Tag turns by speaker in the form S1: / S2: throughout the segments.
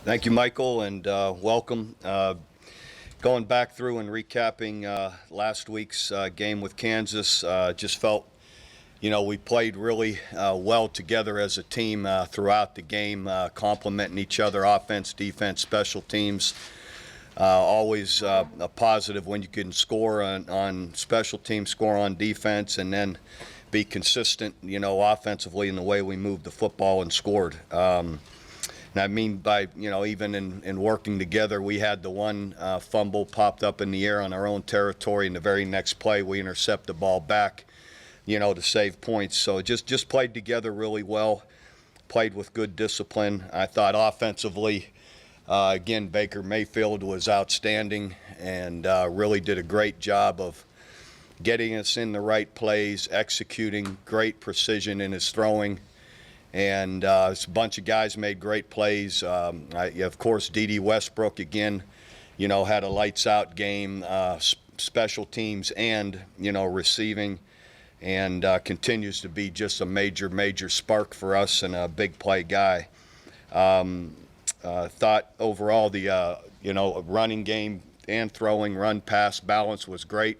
S1: Thank you, Michael, and welcome. Going back through and recapping last week's game with Kansas, just felt, we played really well together as a team throughout the game, complementing each other, offense, defense, special teams. Always a positive when you can score on special teams, score on defense, and then be consistent, offensively in the way we moved the football and scored. And I mean by, even in working together, we had the one fumble popped up in the air on our own territory, and the very next play we intercept the ball back, to save points. So just played together really well, played with good discipline. I thought offensively, again, Baker Mayfield was outstanding and really did a great job of getting us in the right plays, executing, great precision in his throwing. And a bunch of guys made great plays. Of course, D.D. Westbrook, again, had a lights-out game, special teams and, receiving, and continues to be just a major spark for us and a big play guy. Thought overall the, running game and throwing, run-pass balance was great.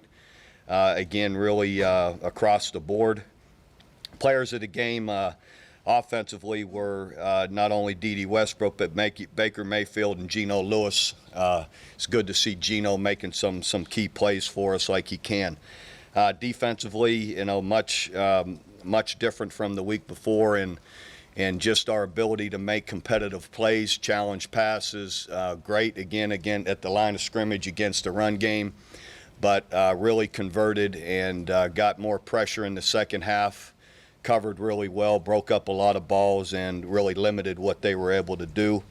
S1: Again, really across the board. Players of the game, offensively were not only D.D. Westbrook, but Baker Mayfield and Geno Lewis. It's good to see Geno making some key plays for us like he can. Defensively, much different from the week before, and just our ability to make competitive plays, challenge passes, great again at the line of scrimmage against the run game, but really converted and got more pressure in the second half. Covered really well, broke up a lot of balls, and really limited what they were able to do.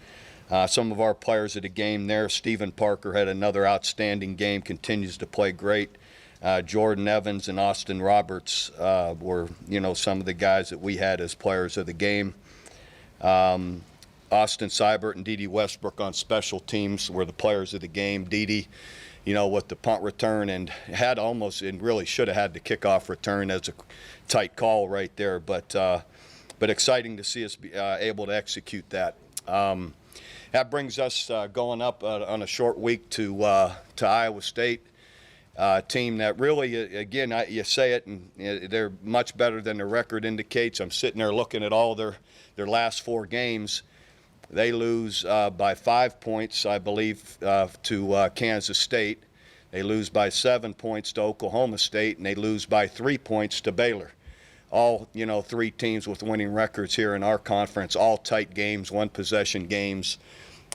S1: Some of our players of the game there, Stephen Parker had another outstanding game, continues to play great. Jordan Evans and Austin Roberts were, some of the guys that we had as players of the game. Austin Seibert and D.D. Westbrook on special teams were the players of the game. D.D., with the punt return, and really should have had the kickoff return as a tight call right there, but exciting to see us be able to execute that. That brings us going up on a short week to Iowa State, team that really, again, you say it, and they're much better than their record indicates. I'm sitting there looking at all their last 4 games. They lose by 5 points, I believe, to Kansas State. They lose by 7 points to Oklahoma State, and they lose by 3 points to Baylor. All, 3 teams with winning records here in our conference, all tight games, one-possession games,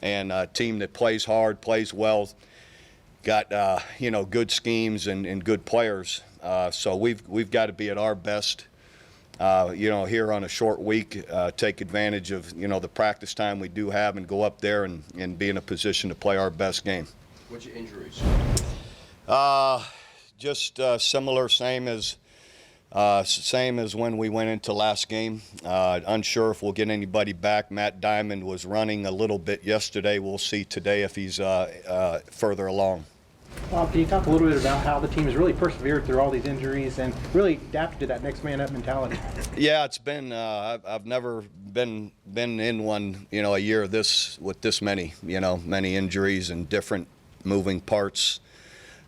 S1: and a team that plays hard, plays well, got, good schemes and good players. So we've got to be at our best. Here on a short week, take advantage of, the practice time we do have and go up there and be in a position to play our best game.
S2: What's your injuries?
S1: Just similar, same as when we went into last game. Unsure if we'll get anybody back. Matt Diamond was running a little bit yesterday. We'll see today if he's further along.
S3: Can you talk a little bit about how the team has really persevered through all these injuries and really adapted to that next man up mentality?
S1: Yeah, it's been I've never been in one, a year with this many, many injuries and different moving parts,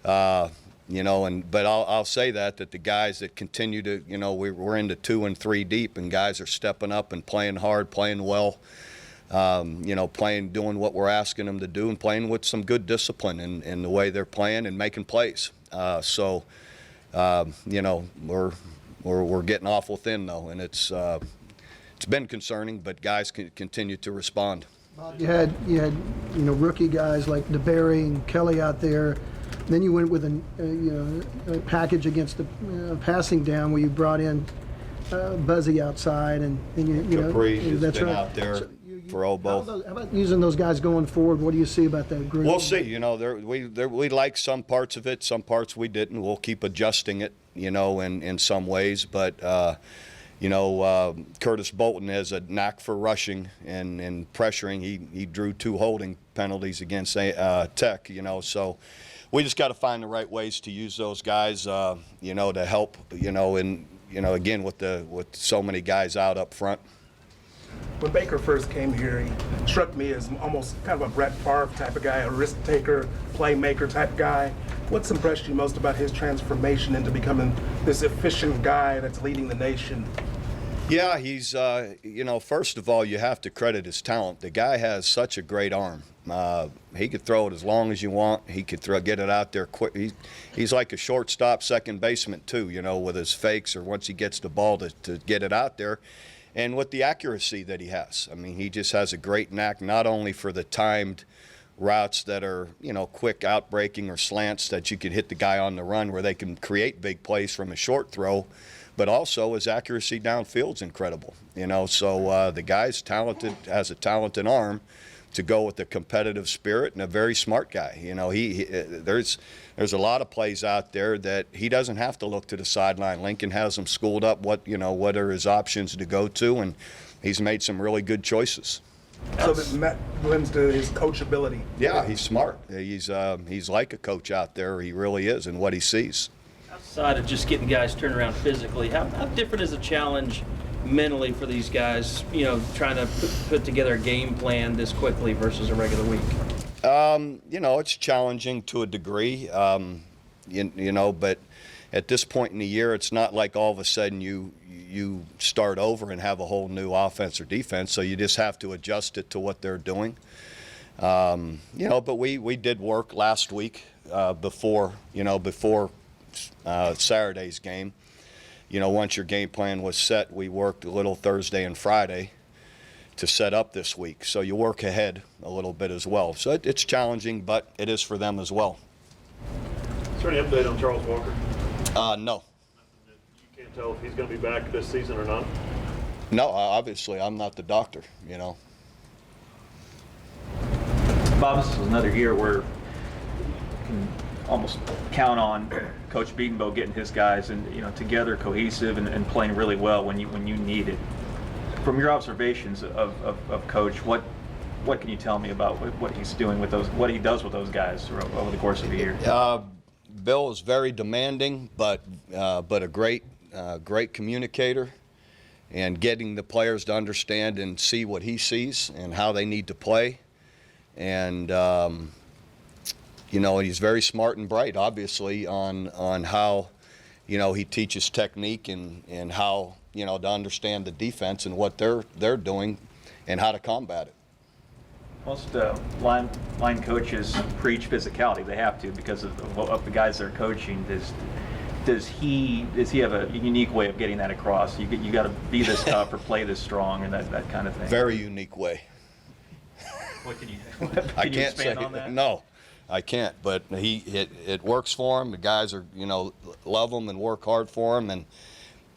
S1: but I'll say that the guys that continue to, we're into 2 and 3 deep, and guys are stepping up and playing hard, playing well. Doing what we're asking them to do, and playing with some good discipline in the way they're playing and making plays. We're getting awful thin though, and it's been concerning, but guys continue to respond.
S4: You had rookie guys like DeBerry and Kelly out there. Then you went with a package against the passing down where you brought in Buzzy outside, and
S1: Capri has
S4: that's
S1: been
S4: right.
S1: out there. For all both.
S4: How about using those guys going forward? What do you see about that group?
S1: We'll see. We like some parts of it, some parts we didn't. We'll keep adjusting it, in some ways. But, Curtis Bolton has a knack for rushing and pressuring. He drew 2 holding penalties against Tech, So we just got to find the right ways to use those guys, to help, again, with so many guys out up front.
S2: When Baker first came here, he struck me as almost kind of a Brett Favre type of guy, a risk taker, playmaker type guy. What's impressed you most about his transformation into becoming this efficient guy that's leading the nation?
S1: Yeah, he's, first of all, you have to credit his talent. The guy has such a great arm. He could throw it as long as you want. He could get it out there quick. He's like a shortstop, second baseman, too, with his fakes or once he gets the ball to get it out there. And with the accuracy that he has. I mean, he just has a great knack not only for the timed routes that are, quick outbreaking or slants that you could hit the guy on the run where they can create big plays from a short throw, but also his accuracy downfield's incredible. So the guy's talented, has a talented arm to go with a competitive spirit and a very smart guy. There's a lot of plays out there that he doesn't have to look to the sideline. Lincoln has him schooled up what are his options to go to, and he's made some really good choices.
S2: So that Matt lends to his coachability.
S1: Yeah, he's smart. He's like a coach out there. He really is in what he sees.
S5: Outside of just getting guys turned around physically, how different is the challenge mentally for these guys, trying to put together a game plan this quickly versus a regular week?
S1: It's challenging to a degree, but at this point in the year, it's not like all of a sudden you start over and have a whole new offense or defense, so you just have to adjust it to what they're doing. But we did work last week before Saturday's game. Once your game plan was set, we worked a little Thursday and Friday to set up this week. So you work ahead a little bit as well. So it's challenging, but it is for them as well.
S6: Is there any update on Charles Walker?
S1: No.
S6: You can't tell if he's going to be back this season or not?
S1: No, obviously, I'm not the doctor,
S7: Bob, this is another year where you can almost count on Coach Beatonbow getting his guys and together, cohesive, and playing really well when you need it. From your observations of Coach, what can you tell me about what he's doing with those, what he does with those guys over the course of the year?
S1: Bill is very demanding, but a great communicator, and getting the players to understand and see what he sees and how they need to play. And he's very smart and bright, obviously, on how he teaches technique and how to understand the defense and what they're doing and how to combat it.
S7: Most line coaches preach physicality. They have to because of the guys they're coaching. Does he have a unique way of getting that across? You got to be this tough or play this strong and that kind of thing.
S1: Very unique way.
S7: What can you?
S1: I can't say
S7: on that?
S1: No, I can't. But it works for him. The guys are love him and work hard for him,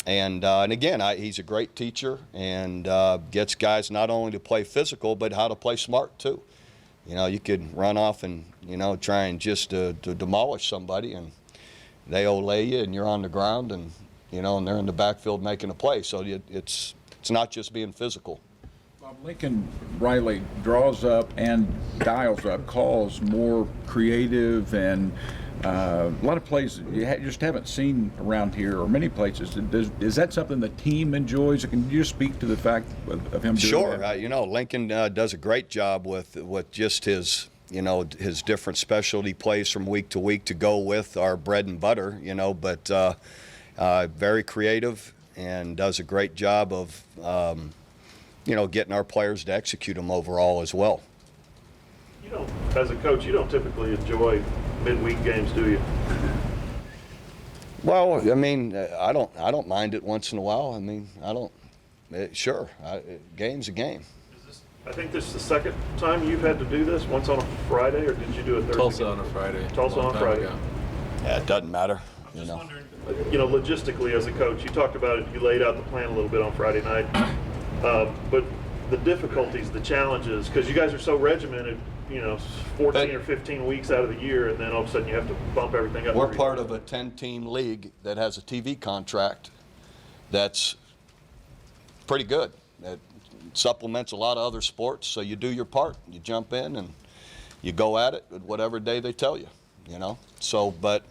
S1: and again, he's a great teacher and gets guys not only to play physical but how to play smart too. You could run off and try and just to demolish somebody, and they olay you, and you're on the ground, and and they're in the backfield making a play. So it's not just being physical.
S8: Lincoln Riley draws up and dials up calls more creative, and a lot of plays you just haven't seen around here or many places. Is that something the team enjoys? Can you speak to the fact of him doing
S1: Sure.
S8: that?
S1: Lincoln does a great job with just his his different specialty plays from week to week to go with our bread and butter, but very creative and does a great job of getting our players to execute them overall as well.
S6: As a coach, you don't typically enjoy midweek games, do you?
S1: Well, I mean, I don't mind it once in a while. I mean, I don't. Sure, game's a game.
S6: I think this is the second time you've had to do this. Once on a Friday, or did you do it Thursday?
S9: Tulsa on a Friday.
S6: Tulsa on a Friday.
S1: Yeah, it doesn't matter.
S6: Just wondering, logistically as a coach, you talked about it. You laid out the plan a little bit on Friday night, but the difficulties, the challenges, because you guys are so regimented. 14 or 15 weeks out of the year, and then all of a sudden you have to bump everything up.
S1: We're part of a 10-team league that has a TV contract that's pretty good. It supplements a lot of other sports, so you do your part. You jump in and you go at it whatever day they tell you, So, but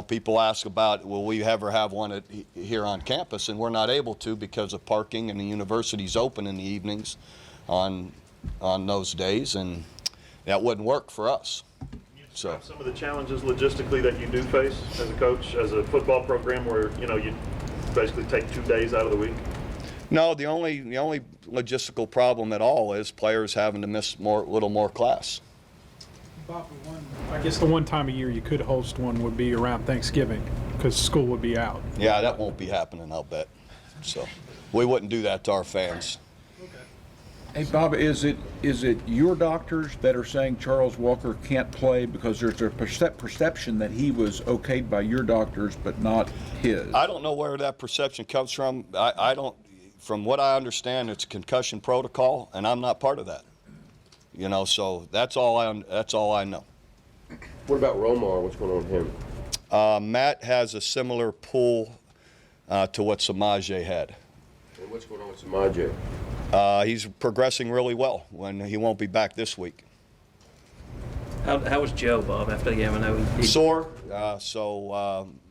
S1: people ask about, will we ever have one here on campus, and we're not able to because of parking, and the university's open in the evenings on those days, and that wouldn't work for us. So
S6: Some of the challenges logistically that you do face as a coach, as a football program where, you basically take 2 days out of the week?
S1: no, the only logistical problem at all is players having to miss little more class.
S9: Bob, I guess the one time a year you could host one would be around Thanksgiving, because school would be out.
S1: Yeah, that won't be happening, I'll bet. So we wouldn't do that to our fans.
S8: Hey, Bob, is it your doctors that are saying Charles Walker can't play because there's a perception that he was okayed by your doctors but not his?
S1: I don't know where that perception comes from. I don't. From what I understand, it's a concussion protocol, and I'm not part of that. So that's all I know.
S10: What about Romar? What's going on with him?
S1: Matt has a similar pull to what Samaje had.
S10: And what's going on with Samaje?
S1: He's progressing really well. When he won't be back this week.
S5: How was Joe, Bob, after the game? I know he
S1: Sore.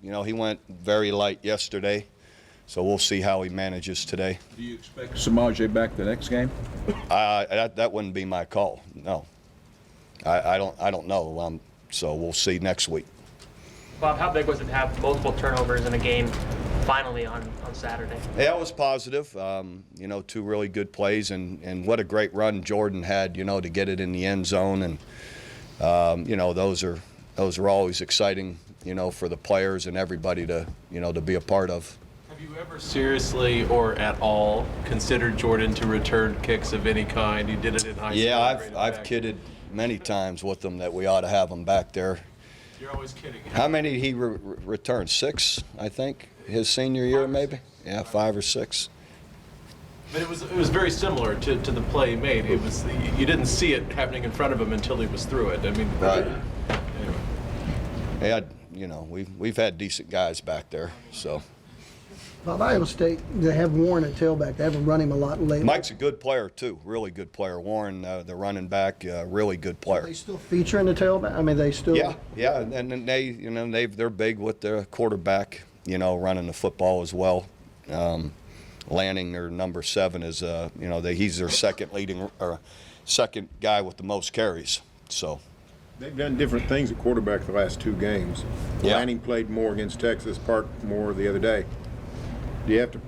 S1: He went very light yesterday. So we'll see how he manages today.
S8: Do you expect Samaje back the next game?
S1: That wouldn't be my call. No, I don't know. So we'll see next week.
S11: Bob, how big was it to have multiple turnovers in a game finally on Saturday?
S1: Yeah, it was positive. 2 really good plays, and what a great run Jordan had. To get it in the end zone, and those are always exciting. For the players and everybody to be a part of.
S12: Have you ever seriously or at all considered Jordan to return kicks of any kind? You did it in high school.
S1: Yeah, I've kidded many times with them that we ought to have him back there.
S12: You're always kidding.
S1: How many did he returned? 6, I think, his senior year, maybe. Yeah, 5 or 6.
S12: But it was very similar to the play he made. It was you didn't see it happening in front of him until he was through it. I mean,
S1: right.
S12: Anyway.
S1: Yeah, we've had decent guys back there, so.
S4: Bob, Iowa State, they have Warren at tailback. They haven't run him a lot lately.
S1: Mike's a good player too, really good player. Warren, the running back, really good player.
S4: They still featuring the tailback. I mean, they still.
S1: Yeah, and then they're big with the quarterback, running the football as well. Lanning, their number 7, is he's their second guy with the most carries. So.
S13: They've done different things at quarterback the last 2 games.
S1: Yeah.
S13: Lanning played more against Texas, Park more the other day. Do you have to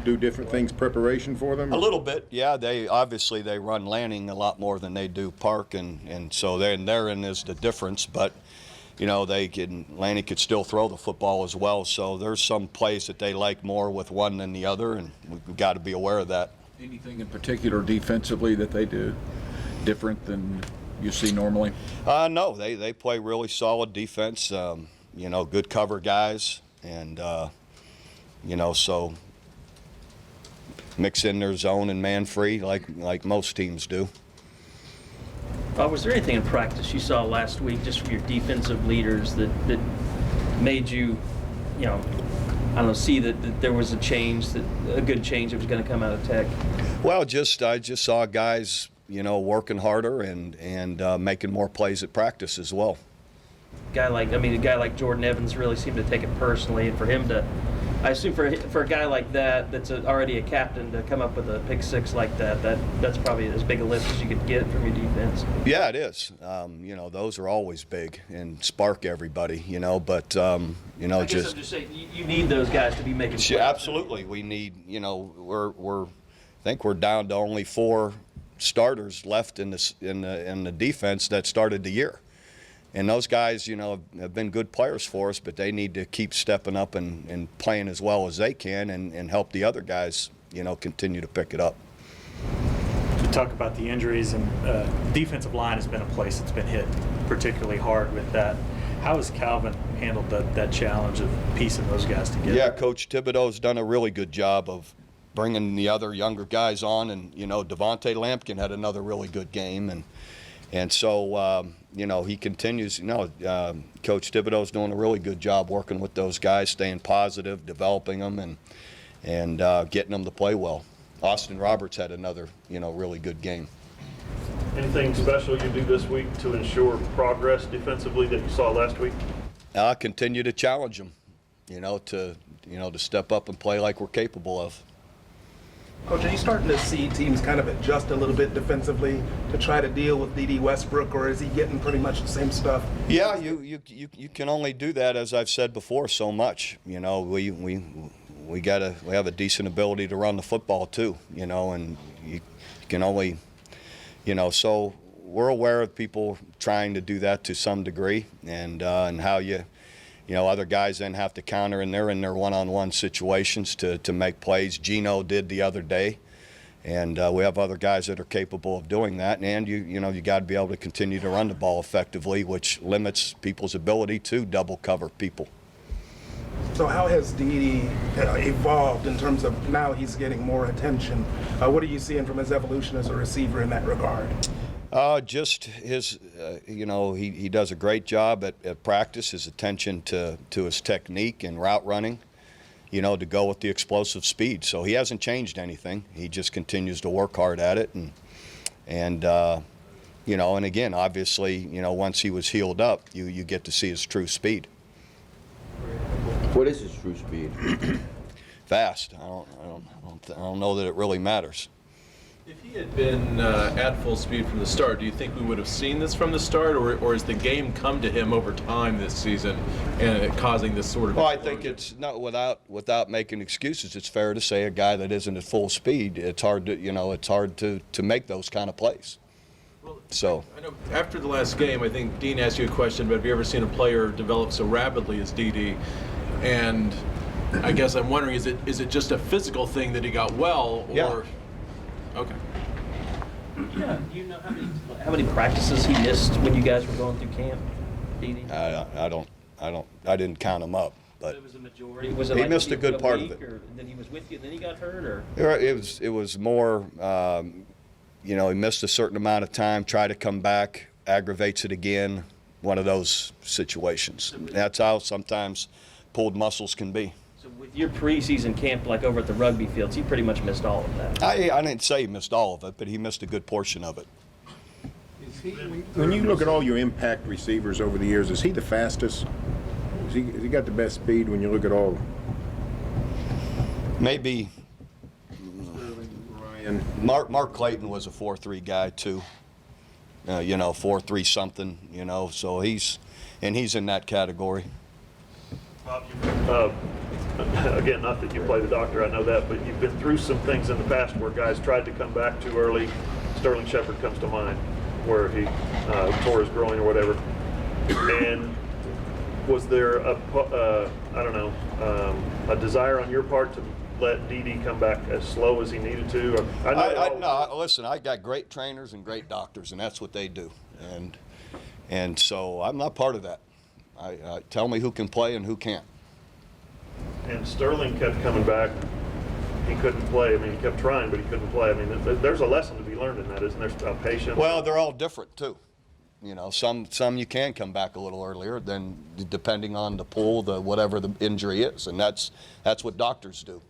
S13: do different things preparation for them?
S1: A little bit, yeah. They run Lanning a lot more than they do Park, and so therein is the difference. But Lanning could still throw the football as well. So there's some plays that they like more with one than the other, and we've got to be aware of that.
S8: Anything in particular defensively that they do different than you see normally?
S1: No, they play really solid defense. Good cover guys, and so mix in their zone and man free like most teams do.
S5: Was there anything in practice you saw last week, just from your defensive leaders, that made you, see that there was a good change that was going to come out of Tech?
S1: Well, I just saw guys, working harder and making more plays at practice as well.
S5: A guy like Jordan Evans really seemed to take it personally, and for him to, I assume for a guy like that's already a captain, to come up with a pick 6 like that's probably as big a lift as you could get from your defense.
S1: Yeah, it is. Those are always big and spark everybody. But
S5: I guess I'm just saying you need those guys to be making plays.
S1: Absolutely, we need. I think we're down to only 4 starters left in the defense that started the year. And those guys, have been good players for us, but they need to keep stepping up and playing as well as they can and help the other guys, continue to pick it up.
S14: You talk about the injuries, and defensive line has been a place that's been hit particularly hard with that. How has Calvin handled that challenge of piecing those guys together?
S1: Yeah, Coach Thibodeau's done a really good job of bringing the other younger guys on, and Devontae Lampkin had another really good game, and so he continues. Coach Thibodeau's doing a really good job working with those guys, staying positive, developing them, and getting them to play well. Austin Roberts had another really good game.
S6: Anything special you do this week to ensure progress defensively that you saw last week?
S1: Continue to challenge them, to step up and play like we're capable of.
S2: Coach, are you starting to see teams kind of adjust a little bit defensively to try to deal with D.D. Westbrook, or is he getting pretty much the same stuff?
S1: Yeah, you can only do that, as I've said before, so much. We have a decent ability to run the football too, and you can only, so we're aware of people trying to do that to some degree, and how other guys then have to counter, and they're in their one-on-one situations to make plays. Gino did the other day, and we have other guys that are capable of doing that. And you got to be able to continue to run the ball effectively, which limits people's ability to double cover people.
S2: So how has D.D. evolved in terms of now he's getting more attention? What are you seeing from his evolution as a receiver in that regard?
S1: Just his, he does a great job at practice, his attention to his technique and route running, to go with the explosive speed. So he hasn't changed anything. He just continues to work hard at it. And again, obviously, once he was healed up, you get to see his true speed.
S10: What is his true speed?
S1: Fast. I don't know that it really matters.
S12: If he had been at full speed from the start, do you think we would have seen this from the start, or has the game come to him over time this season and it causing this sort of?
S1: Well, I think it's not without making excuses. It's fair to say a guy that isn't at full speed, it's hard to make those kind of plays. So
S12: I know after the last game, I think Dean asked you a question about have you ever seen a player develop so rapidly as D.D. And I guess I'm wondering, is it just a physical thing that he got well, or?
S1: Yeah.
S12: Okay.
S5: Yeah. Do you know how many practices he missed when you guys were going through camp, D.D.?
S1: I didn't count him up, but
S5: it was a majority. Was it
S1: he
S5: like
S1: missed a good part of it.
S5: Or then he was with you, and then he got hurt, or?
S1: It was more, he missed a certain amount of time, try to come back, aggravates it again. One of those situations. That's how sometimes pulled muscles can be.
S5: So with your preseason camp, like over at the rugby fields, he pretty much missed all of that.
S1: I didn't say he missed all of it, but he missed a good portion of it.
S13: When you look at all your impact receivers over the years, is he the fastest? Has he got the best speed when you look at all?
S1: Maybe
S13: Ryan.
S1: Mark Clayton was a 4.3 guy too. 4.3 something, so he's in that category.
S6: Again, not that you play the doctor, I know that, but you've been through some things in the past where guys tried to come back too early. Sterling Shepard comes to mind, where he tore his groin or whatever. And was there a desire on your part to let D.D. come back as slow as he needed to?
S1: Listen, I got great trainers and great doctors, and that's what they do. And so I'm not part of that. Tell me who can play and who can't.
S6: And Sterling kept coming back. He couldn't play. I mean, he kept trying, but he couldn't play. I mean, there's a lesson to be learned in that, isn't there? Patience.
S1: Well, they're all different too. Some you can come back a little earlier than depending on the pull, whatever the injury is, and that's what doctors do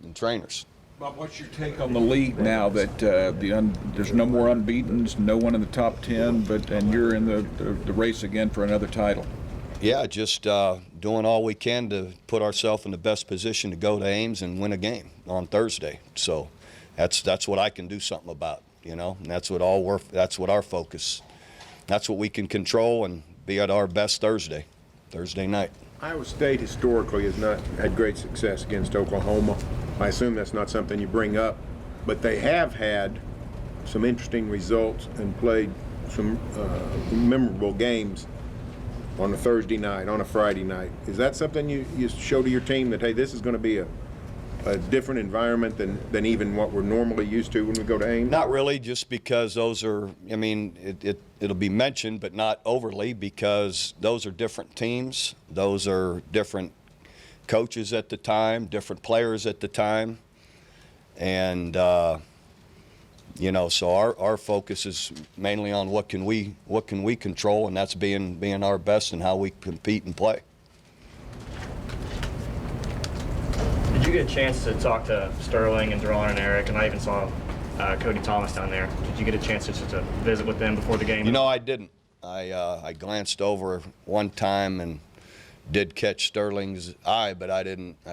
S1: and trainers.
S8: Bob, what's your take on the league now that there's no more unbeatens, no one in the top 10, and you're in the race again for another title?
S1: Yeah, just doing all we can to put ourselves in the best position to go to Ames and win a game on Thursday. So that's what I can do something about, and that's what our focus. That's what we can control and be at our best Thursday night.
S13: Iowa State historically has not had great success against Oklahoma. I assume that's not something you bring up, but they have had some interesting results and played some memorable games on a Thursday night, on a Friday night. Is that something you show to your team that, hey, this is going to be a different environment than even what we're normally used to when we go to Ames?
S1: Not really, just because those are, it'll be mentioned, but not overly, because those are different teams. Those are different coaches at the time, different players at the time. And, so our focus is mainly on what can we control, and that's being our best and how we compete and play.
S15: Did you get a chance to talk to Sterling and Deron and Eric, and I even saw Cody Thomas down there? Did you get a chance to just to visit with them before the game?
S1: I didn't. I glanced over one time, and did catch Sterling's eye, but we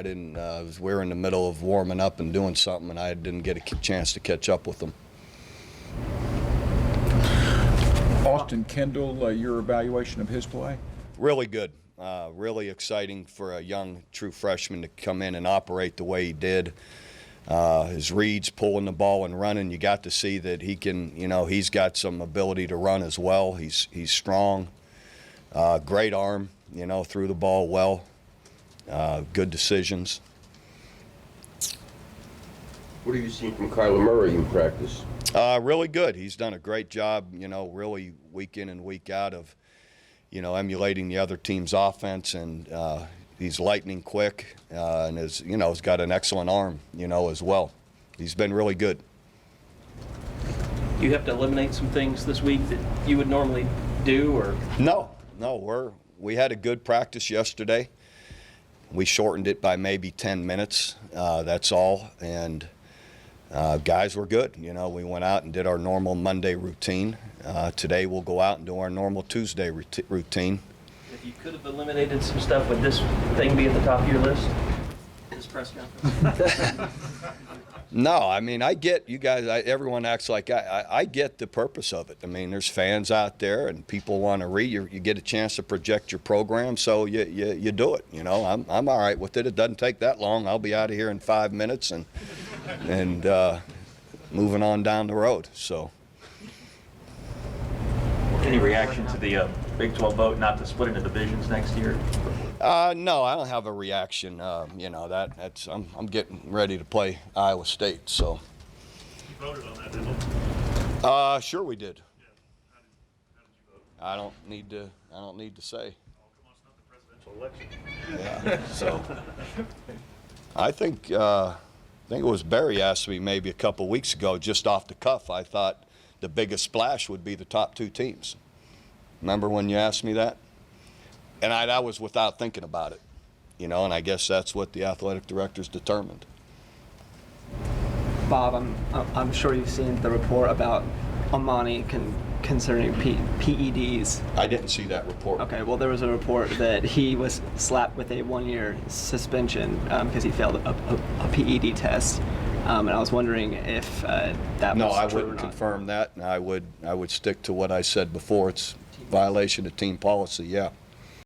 S1: were in the middle of warming up and doing something, and I didn't get a chance to catch up with him.
S8: Austin Kendall, your evaluation of his play?
S1: Really good. Really exciting for a young true freshman to come in and operate the way he did. His reads, pulling the ball and running, you got to see that he can, he's got some ability to run as well. He's strong, great arm, threw the ball well, good decisions.
S10: What have you seen from Kyler Murray in practice?
S1: Really good. He's done a great job, really week in and week out of, emulating the other team's offense, and he's lightning quick, and has got an excellent arm, as well. He's been really good.
S5: You have to eliminate some things this week that you would normally do, or?
S1: No, we had a good practice yesterday. We shortened it by maybe 10 minutes. That's all, and guys were good. We went out and did our normal Monday routine. Today we'll go out and do our normal Tuesday routine.
S5: If you could have eliminated some stuff, would this thing be at the top of your list? This press conference?
S1: No, I get you guys. Everyone acts like I get the purpose of it. There's fans out there and people want to read. You get a chance to project your program, so you do it. I'm all right with it. It doesn't take that long. I'll be out of here in 5 minutes and moving on down the road. So.
S7: Any reaction to the Big 12 vote not to split into divisions next year?
S1: No, I don't have a reaction. That's I'm getting ready to play Iowa State, so.
S6: You voted on that, didn't you?
S1: Sure we did.
S6: Yeah. How did you vote?
S1: I don't need to say.
S6: Oh, come on, it's not the presidential election.
S1: Yeah. So. I think it was Barry asked me maybe a couple weeks ago, just off the cuff. I thought the biggest splash would be the top 2 teams. Remember when you asked me that? And that was without thinking about it, and I guess that's what the athletic directors determined.
S16: Bob, I'm sure you've seen the report about Amani concerning PEDs.
S1: I didn't see that report.
S16: Okay, well, there was a report that he was slapped with a 1-year suspension because he failed a PED test. And I was wondering if that was true or not.
S1: No, I wouldn't confirm that. I would stick to what I said before. It's violation of team policy, yeah.